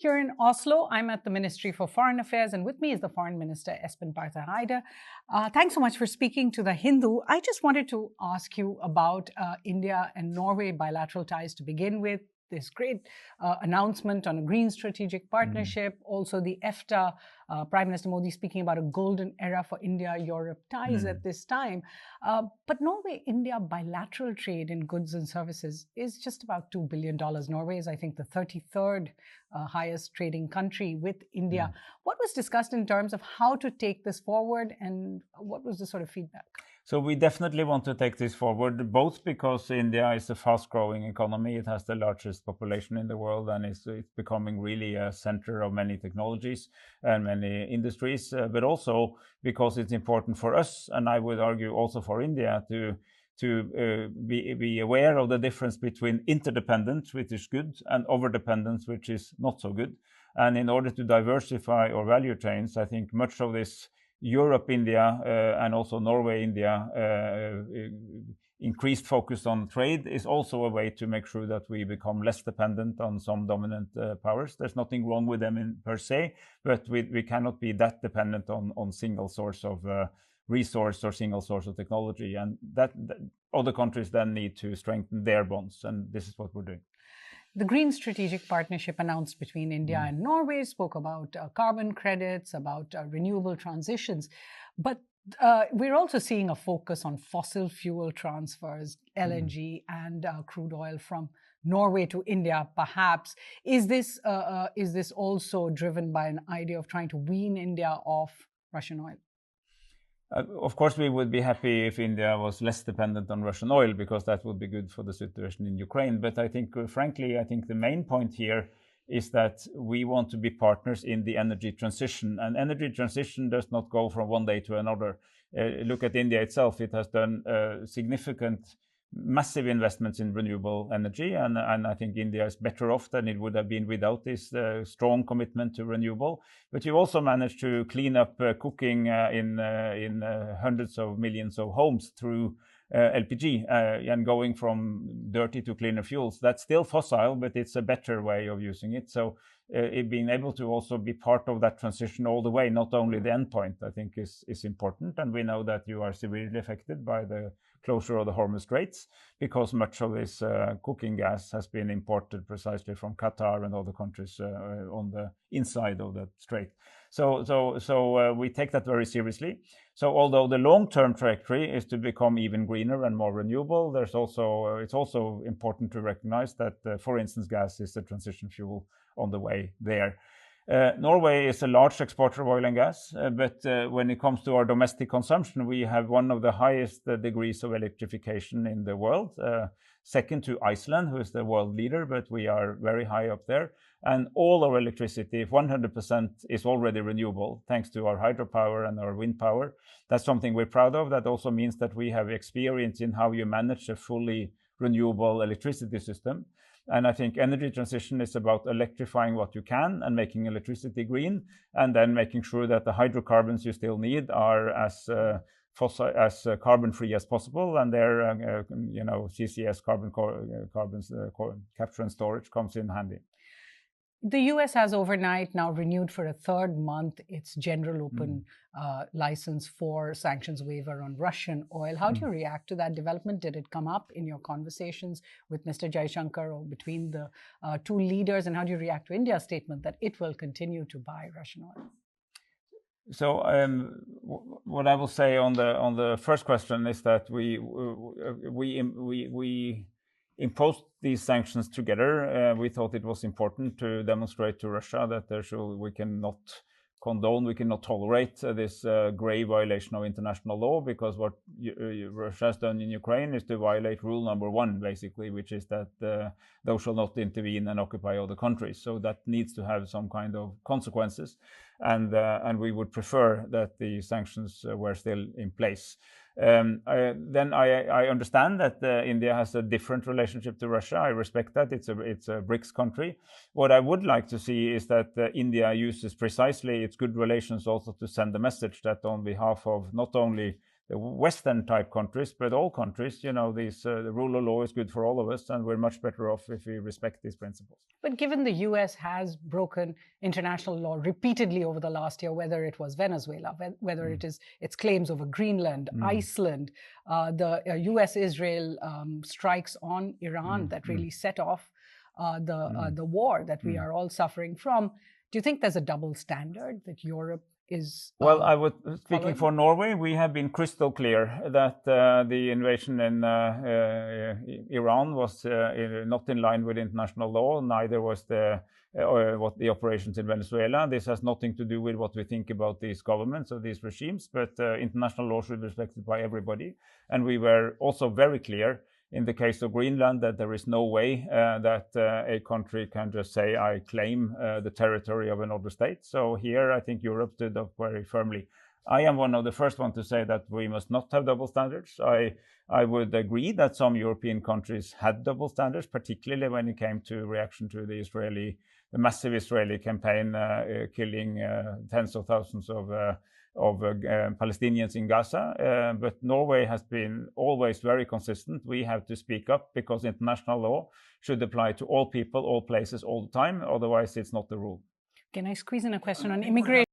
here in Oslo. I'm at the Ministry for Foreign Affairs, and with me is the Foreign Minister, Espen Barth Eide. Thanks so much for speaking to The Hindu. I just wanted to ask you about India and Norway bilateral ties to begin with. This great announcement on a green strategic partnership, also the EFTA, Prime Minister Modi speaking about a golden era for India-Europe ties at this time. But Norway-India bilateral trade in goods and services is just about $2 billion. Norway is, I think, the 33rd highest trading country with India. What was discussed in terms of how to take this forward, and what was the sort of feedback? So we definitely want to take this forward, both because India is a fast-growing economy. It has the largest population in the world, and it's becoming really a center of many technologies and many industries, but also because it's important for us, and I would argue also for India, to be aware of the difference between interdependence, which is good, and overdependence, which is not so good. And in order to diversify our value chains, I think much of this Europe-India and also Norway-India increased focus on trade is also a way to make sure that we become less dependent on some dominant powers. There's nothing wrong with them per se, but we cannot be that dependent on single source of resource or single source of technology. And that other countries then need to strengthen their bonds, and this is what we're doing. The Green Strategic Partnership announced between India and Norway spoke about carbon credits, about renewable transitions. But we're also seeing a focus on fossil fuel transfers, LNG and crude oil from Norway to India, perhaps. Is this also driven by an idea of trying to wean India off Russian oil? Of course, we would be happy if India was less dependent on Russian oil, because that would be good for the situation in Ukraine. But I think, frankly, the main point here is that we want to be partners in the energy transition. And energy transition does not go from one day to another. Look at India itself. It has done significant, massive investments in renewable energy. And I think India is better off than it would have been without this strong commitment to renewable. But you also managed to clean up cooking in hundreds of millions of homes through LPG and going from dirty to cleaner fuels. That's still fossil, but it's a better way of using it. So being able to also be part of that transition all the way, not only the end point, I think is important. And we know that you are severely affected by the closure of the Hormuz Straits, because much of this cooking gas has been imported precisely from Qatar and other countries on the inside of that strait. So we take that very seriously. So although the long-term trajectory is to become even greener and more renewable, it's also important to recognize that, for instance, gas is the transition fuel on the way there. Norway is a large exporter of oil and gas, but when it comes to our domestic consumption, we have one of the highest degrees of electrification in the world, second to Iceland, who is the world leader, but we are very high up there. And all our electricity, 100%, is already renewable, thanks to our hydropower and our wind power. That's something we're proud of. That also means that we have experience in how you manage a fully renewable electricity system. And I think energy transition is about electrifying what you can and making electricity green, and then making sure that the hydrocarbons you still need are as carbon-free as possible. And there, CCS, carbon capture and storage, comes in handy. The US has overnight now renewed for a third month its general open license for sanctions waiver on Russian oil. How do you react to that development? Did it come up in your conversations with Mr. Jaishankar or between the two leaders? And how do you react to India's statement that it will continue to buy Russian oil? So what I will say on the first question is that we imposed these sanctions together. We thought it was important to demonstrate to Russia that we cannot condone, we cannot tolerate this grave violation of international law, because what Russia has done in Ukraine is to violate rule number one, basically, which is that thou shalt not intervene and occupy other countries. So that needs to have some kind of consequences, and we would prefer that the sanctions were still in place. I understand that India has a different relationship to Russia. I respect that. It's a BRICS country. What I would like to see is that India uses precisely its good relations also to send a message that on behalf of not only Western type countries, but all countries, the rule of law is good for all of us, and we're much better off if we respect these principles. But given the US has broken international law repeatedly over the last year, whether it was Venezuela, whether it is its claims over Greenland, Iceland, the US-Israel strikes on Iran that really set off the war that we are all suffering from, do you think there's a double standard that Europe is Well, speaking for Norway, we have been crystal clear that the invasion in Iran was not in line with international law. Neither was the operations in Venezuela. This has nothing to do with what we think about these governments or these regimes, but international law should be respected by everybody. And we were also very clear in the case of Greenland that there is no way that a country can just say, I claim the territory of another state. So here, I think Europe stood up very firmly. I am one of the first ones to say that we must not have double standards. I would agree that some European countries had double standards, particularly when it came to reaction to the massive Israeli campaign killing tens of thousands of Palestinians in Gaza. But Norway has been always very consistent. We have to speak up because international law should apply to all people, all places, all the time. Otherwise, it's not the rule. Can I squeeze in a question on immigration?